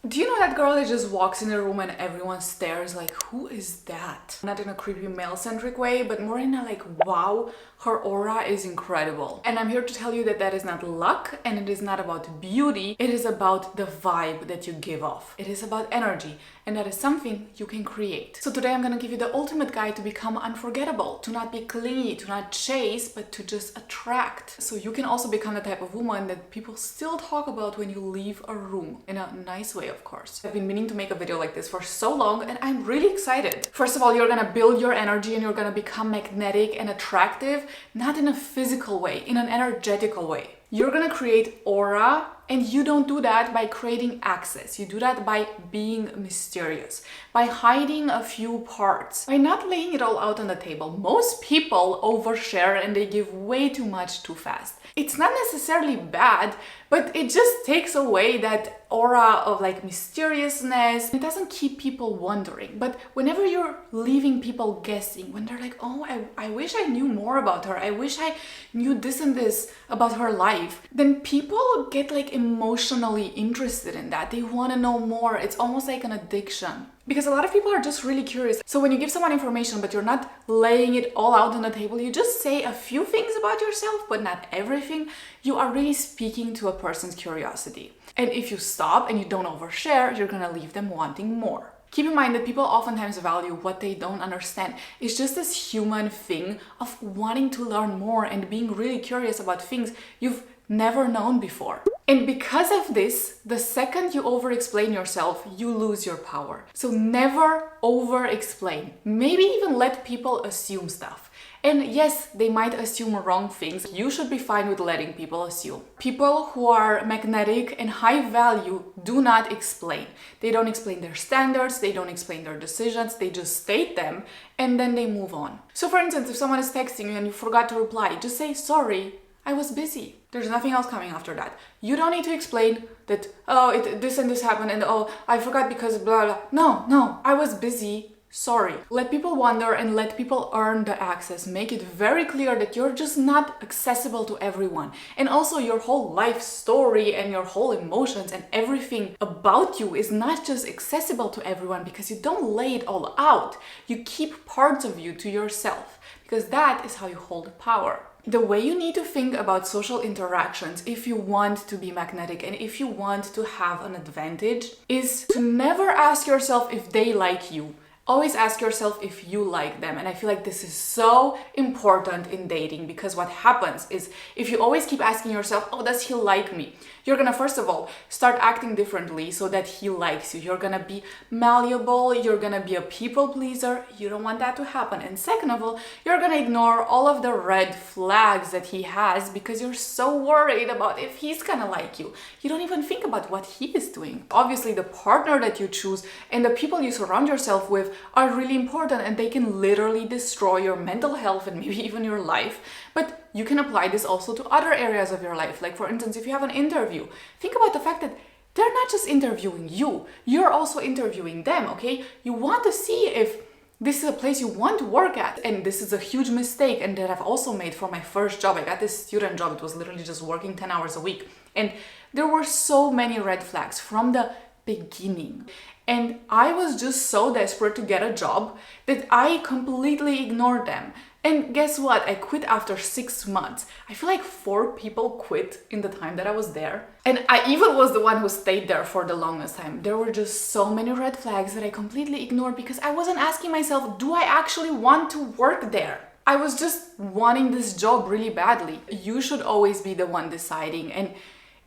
Do you know that girl that just walks in the room and everyone stares like, who is that? Not in a creepy male-centric way, but more in a like, wow, her aura is incredible. And I'm here to tell you that that is not luck and it is not about beauty. It is about the vibe that you give off. It is about energy, and that is something you can create. So today I'm gonna give you the ultimate guide to become unforgettable, to not be clingy, to not chase, but to just attract. So you can also become the type of woman that people still talk about when you leave a room, in a nice way, of course. I've been meaning to make a video like this for so long and I'm really excited. First of all, you're gonna build your energy and you're gonna become magnetic and attractive, not in a physical way, in an energetical way. You're gonna create aura, and you don't do that by creating access. You do that by being mysterious, by hiding a few parts, by not laying it all out on the table. Most people overshare and they give way too much too fast. It's not necessarily bad, but it just takes away that aura of like mysteriousness. It doesn't keep people wondering. But whenever you're leaving people guessing, when they're like, oh, I wish I knew more about her, I wish I knew this and this about her life, then people get like emotionally interested in that. They want to know more. It's almost like an addiction. Because a lot of people are just really curious. So when you give someone information, but you're not laying it all out on the table, you just say a few things about yourself, but not everything, you are really speaking to a person's curiosity. And if you stop and you don't overshare, you're gonna leave them wanting more. Keep in mind that people oftentimes value what they don't understand. It's just this human thing of wanting to learn more and being really curious about things you've never known before. And because of this, the second you over-explain yourself, you lose your power. So never over-explain. Maybe even let people assume stuff. And yes, they might assume wrong things. You should be fine with letting people assume. People who are magnetic and high value do not explain. They don't explain their standards, they don't explain their decisions, they just state them and then they move on. So for instance, if someone is texting you and you forgot to reply, just say, sorry, I was busy. There's nothing else coming after that. You don't need to explain that, oh, this and this happened and oh, I forgot because blah, blah. No, I was busy. Sorry. Let people wonder and let people earn the access. Make it very clear that you're just not accessible to everyone. And also your whole life story and your whole emotions and everything about you is not just accessible to everyone because you don't lay it all out. You keep parts of you to yourself because that is how you hold power. The way you need to think about social interactions if you want to be magnetic and if you want to have an advantage is to never ask yourself if they like you. Always ask yourself if you like them. And I feel like this is so important in dating because what happens is if you always keep asking yourself, oh, does he like me? You're gonna, first of all, start acting differently so that he likes you. You're gonna be malleable. You're gonna be a people pleaser. You don't want that to happen. And second of all, you're gonna ignore all of the red flags that he has because you're so worried about if he's gonna like you. You don't even think about what he is doing. Obviously, the partner that you choose and the people you surround yourself with are really important and they can literally destroy your mental health and maybe even your life. But you can apply this also to other areas of your life. Like for instance, if you have an interview, think about the fact that they're not just interviewing you, you're also interviewing them, okay? You want to see if this is a place you want to work at. And this is a huge mistake and that I've also made for my first job. I got this student job. It was literally just working 10 hours a week. And there were so many red flags from the beginning. And I was just so desperate to get a job that I completely ignored them. And guess what? I quit after 6 months. I feel like 4 people quit in the time that I was there. And I even was the one who stayed there for the longest time. There were just so many red flags that I completely ignored because I wasn't asking myself, do I actually want to work there? I was just wanting this job really badly. You should always be the one deciding. And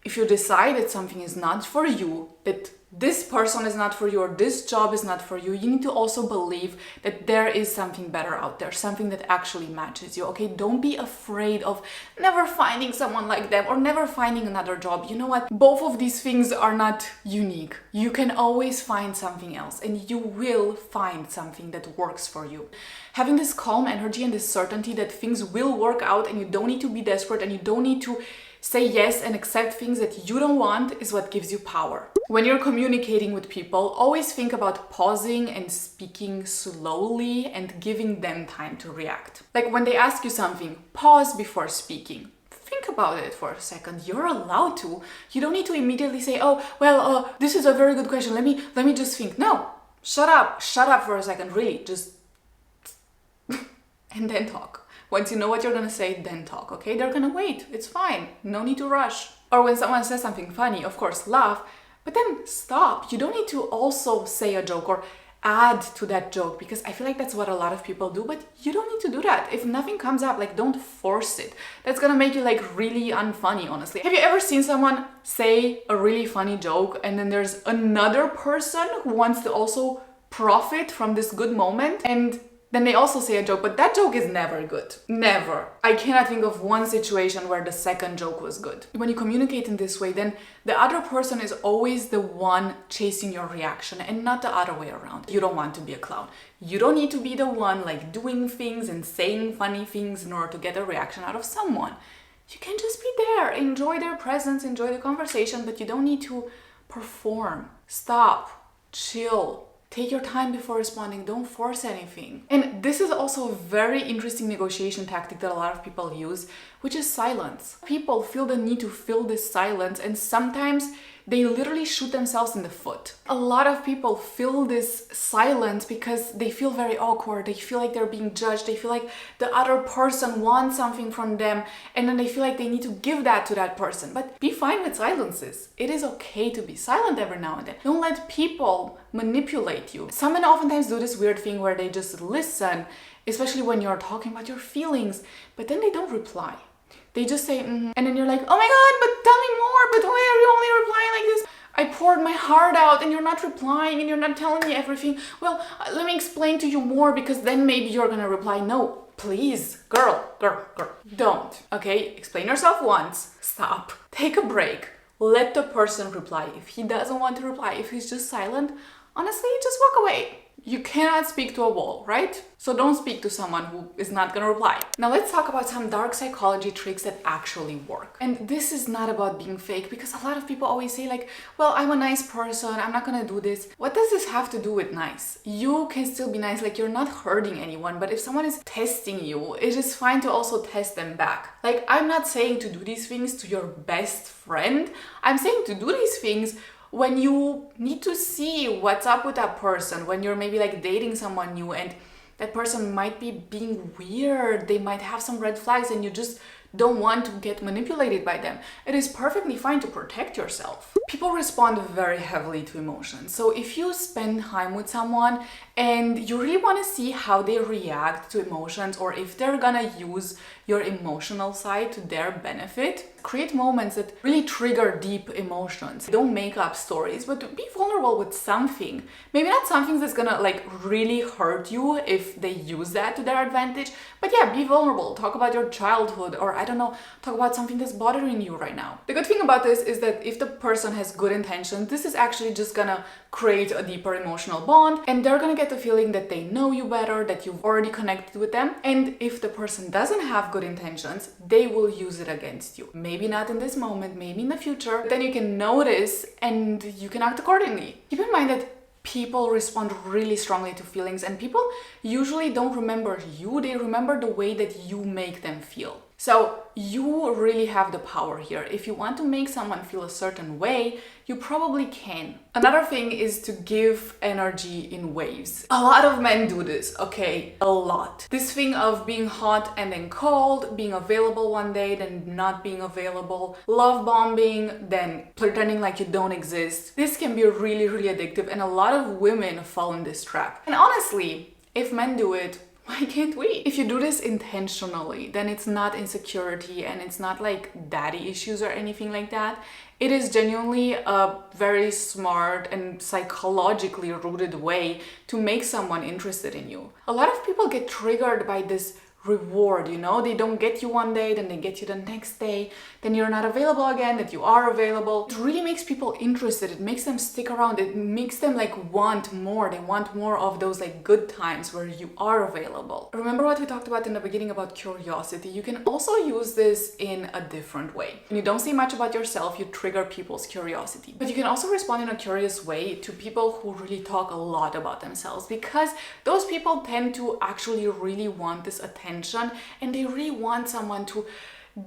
if you decide that something is not for you, that this person is not for you or this job is not for you, you need to also believe that there is something better out there, something that actually matches you, okay? Don't be afraid of never finding someone like them or never finding another job. You know what? Both of these things are not unique. You can always find something else and you will find something that works for you. Having this calm energy and this certainty that things will work out and you don't need to be desperate and you don't need to say yes and accept things that you don't want is what gives you power. When you're communicating with people, always think about pausing and speaking slowly and giving them time to react. Like when they ask you something, pause before speaking. Think about it for a second. You're allowed to. You don't need to immediately say, oh, well, this is a very good question. Let me just think. No, shut up for a second. Really, just and then talk. Once you know what you're gonna say, then talk, okay? They're gonna wait. It's fine. No need to rush. Or when someone says something funny, of course, laugh, but then stop. You don't need to also say a joke or add to that joke, because I feel like that's what a lot of people do, but you don't need to do that. If nothing comes up, like, don't force it. That's gonna make you like really unfunny, honestly. Have you ever seen someone say a really funny joke and then there's another person who wants to also profit from this good moment, and then they also say a joke, but that joke is never good. Never. I cannot think of one situation where the second joke was good. When you communicate in this way, then the other person is always the one chasing your reaction and not the other way around. You don't want to be a clown. You don't need to be the one like doing things and saying funny things in order to get a reaction out of someone. You can just be there, enjoy their presence, enjoy the conversation, but you don't need to perform. Stop, chill. Take your time before responding. Don't force anything. And this is also a very interesting negotiation tactic that a lot of people use, which is silence. People feel the need to fill this silence, and sometimes they literally shoot themselves in the foot. A lot of people feel this silence because they feel very awkward. They feel like they're being judged. They feel like the other person wants something from them, and then they feel like they need to give that to that person. But be fine with silences. It is okay to be silent every now and then. Don't let people manipulate you. Some men oftentimes do this weird thing where they just listen, especially when you're talking about your feelings, but then they don't reply. They just say, and then you're like, oh my God, but tell me more, but why are you only replying like this? I poured my heart out and you're not replying and you're not telling me everything. Well, let me explain to you more, because then maybe you're gonna reply. No, please, girl, don't, okay? Explain yourself once, stop, take a break, let the person reply. If he doesn't want to reply, if he's just silent, honestly, just walk away. You cannot speak to a wall, right? So don't speak to someone who is not gonna reply. Now let's talk about some dark psychology tricks that actually work. And this is not about being fake, because a lot of people always say like, well, I'm a nice person, I'm not gonna do this. What does this have to do with nice? You can still be nice, like you're not hurting anyone, but if someone is testing you, it is fine to also test them back. Like, I'm not saying to do these things to your best friend. I'm saying to do these things when you need to see what's up with that person, when you're maybe like dating someone new and that person might be being weird, they might have some red flags and you just don't want to get manipulated by them. It is perfectly fine to protect yourself. People respond very heavily to emotions. So if you spend time with someone and you really want to see how they react to emotions, or if they're gonna use your emotional side to their benefit, create moments that really trigger deep emotions. Don't make up stories, but be vulnerable with something. Maybe not something that's gonna like really hurt you if they use that to their advantage, but yeah, be vulnerable. Talk about your childhood, or I don't know, talk about something that's bothering you right now. The good thing about this is that if the person has good intentions, this is actually just gonna create a deeper emotional bond, and they're gonna get the feeling that they know you better, that you've already connected with them. And if the person doesn't have good intentions, they will use it against you. Maybe not in this moment, maybe in the future, but then you can notice and you can act accordingly. Keep in mind that people respond really strongly to feelings, and people usually don't remember you, they remember the way that you make them feel. So you really have the power here. If you want to make someone feel a certain way, you probably can. Another thing is to give energy in waves. A lot of men do this, okay? A lot. This thing of being hot and then cold, being available one day, then not being available, love bombing, then pretending like you don't exist. This can be really, really addictive, and a lot of women fall in this trap. And honestly, if men do it, why can't we? If you do this intentionally, then it's not insecurity and it's not like daddy issues or anything like that. It is genuinely a very smart and psychologically rooted way to make someone interested in you. A lot of people get triggered by this reward, you know? They don't get you one day, then they get you the next day, then you're not available again, that you are available. It really makes people interested. It makes them stick around. It makes them like want more. They want more of those like good times where you are available. Remember what we talked about in the beginning about curiosity? You can also use this in a different way. When you don't say much about yourself, you trigger people's curiosity. But you can also respond in a curious way to people who really talk a lot about themselves, because those people tend to actually really want this attention, and they really want someone to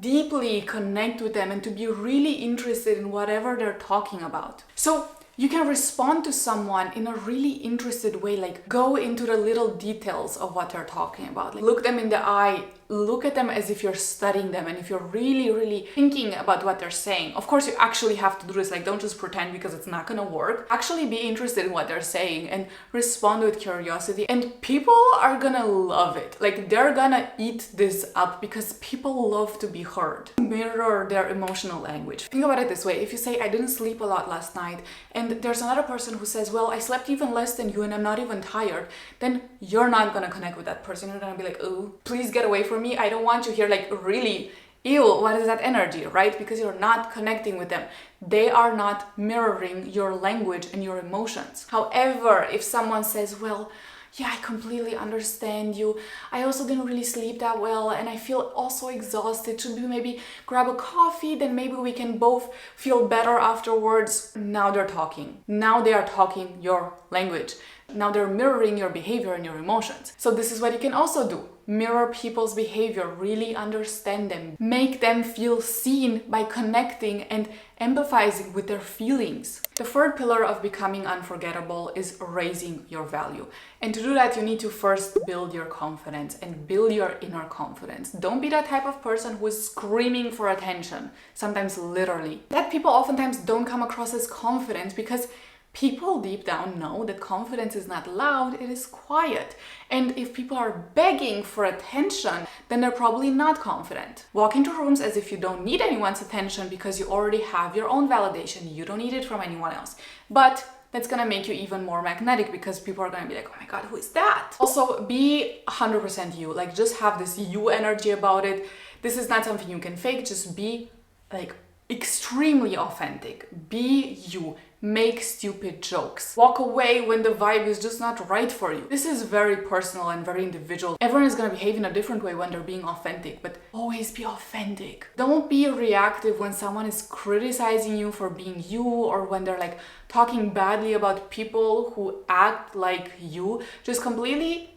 deeply connect with them and to be really interested in whatever they're talking about. So you can respond to someone in a really interested way, like go into the little details of what they're talking about. Like look them in the eye, look at them as if you're studying them and if you're really, really thinking about what they're saying. Of course, you actually have to do this, like don't just pretend because it's not gonna work. Actually be interested in what they're saying and respond with curiosity. And people are gonna love it. Like they're gonna eat this up because people love to be heard. Mirror their emotional language. Think about it this way. If you say, I didn't sleep a lot last night, and there's another person who says, well, I slept even less than you and I'm not even tired, then you're not gonna connect with that person. You're gonna be like, oh, please get away from me. I don't want you here. Like really, ew, what is that energy, right? Because you're not connecting with them. They are not mirroring your language and your emotions. However, if someone says, well, yeah, I completely understand you. I also didn't really sleep that well and I feel also exhausted. Should we maybe grab a coffee? Then maybe we can both feel better afterwards. Now they're talking. Now they are talking your language. Now they're mirroring your behavior and your emotions. So this is what you can also do. Mirror people's behavior, really understand them, make them feel seen by connecting and empathizing with their feelings. The third pillar of becoming unforgettable is raising your value. And to do that, you need to first build your confidence and build your inner confidence. Don't be that type of person who is screaming for attention, sometimes literally. That people oftentimes don't come across as confident because people deep down know that confidence is not loud, it is quiet. And if people are begging for attention, then they're probably not confident. Walk into rooms as if you don't need anyone's attention because you already have your own validation. You don't need it from anyone else. But that's gonna make you even more magnetic because people are gonna be like, oh my God, who is that? Also, be 100% you. Like just have this you energy about it. This is not something you can fake. Just be like extremely authentic. Be you. Make stupid jokes. Walk away when the vibe is just not right for you. This is very personal and very individual. Everyone is gonna behave in a different way when they're being authentic, but always be authentic. Don't be reactive when someone is criticizing you for being you or when they're like talking badly about people who act like you. Just completely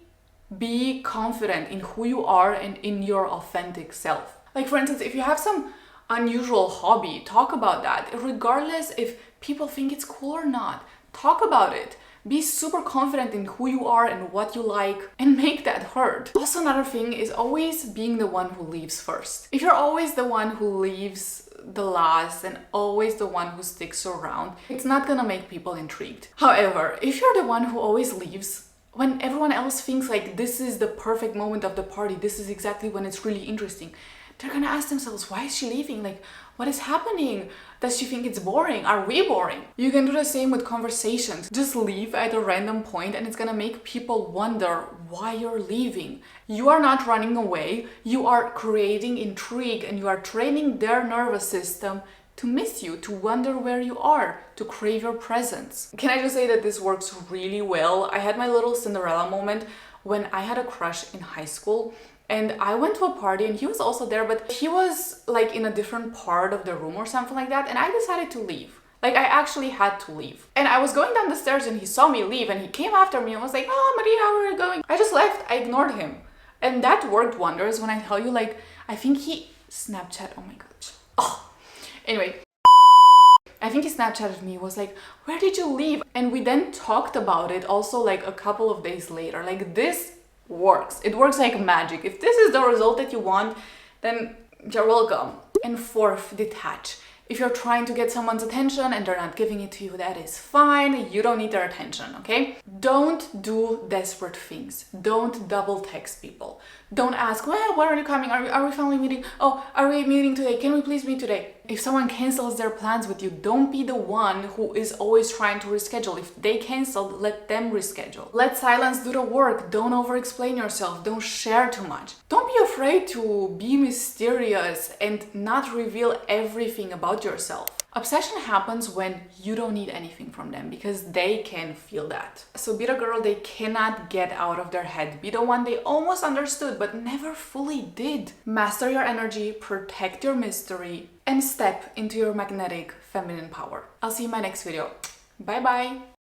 be confident in who you are and in your authentic self. Like for instance, if you have some unusual hobby, talk about that. Regardless if people think it's cool or not, talk about it. Be super confident in who you are and what you like and make that heard. Also, another thing is always being the one who leaves first. If you're always the one who leaves the last and always the one who sticks around, it's not gonna make people intrigued. However, if you're the one who always leaves, when everyone else thinks like this is the perfect moment of the party, this is exactly when it's really interesting, they're gonna ask themselves, why is she leaving? Like, what is happening? Does she think it's boring? Are we boring? You can do the same with conversations. Just leave at a random point and it's gonna make people wonder why you're leaving. You are not running away. You are creating intrigue and you are training their nervous system to miss you, to wonder where you are, to crave your presence. Can I just say that this works really well? I had my little Cinderella moment when I had a crush in high school. And I went to a party and he was also there, but he was like in a different part of the room or something like that. And I decided to leave. Like I actually had to leave. And I was going down the stairs and he saw me leave and he came after me and was like, oh, Maria, where are you going? I just left. I ignored him. And that worked wonders when I tell you, like, I think he Snapchat, oh my gosh. Oh, anyway. I think he Snapchatted me, was like, where did you leave? And we then talked about it also like a couple of days later. Like this works. It works like magic. If this is the result that you want, then you're welcome. And fourth, detach. If you're trying to get someone's attention and they're not giving it to you, that is fine. You don't need their attention, okay? Don't do desperate things. Don't double text people. Don't ask, well, when are you coming? Are we finally meeting? Oh, are we meeting today? Can we please meet today? If someone cancels their plans with you, don't be the one who is always trying to reschedule. If they canceled, let them reschedule. Let silence do the work. Don't over-explain yourself. Don't share too much. Don't be afraid to be mysterious and not reveal everything about yourself. Obsession happens when you don't need anything from them because they can feel that. So be the girl they cannot get out of their head. Be the one they almost understood but never fully did. Master your energy, protect your mystery, and step into your magnetic feminine power. I'll see you in my next video. Bye bye!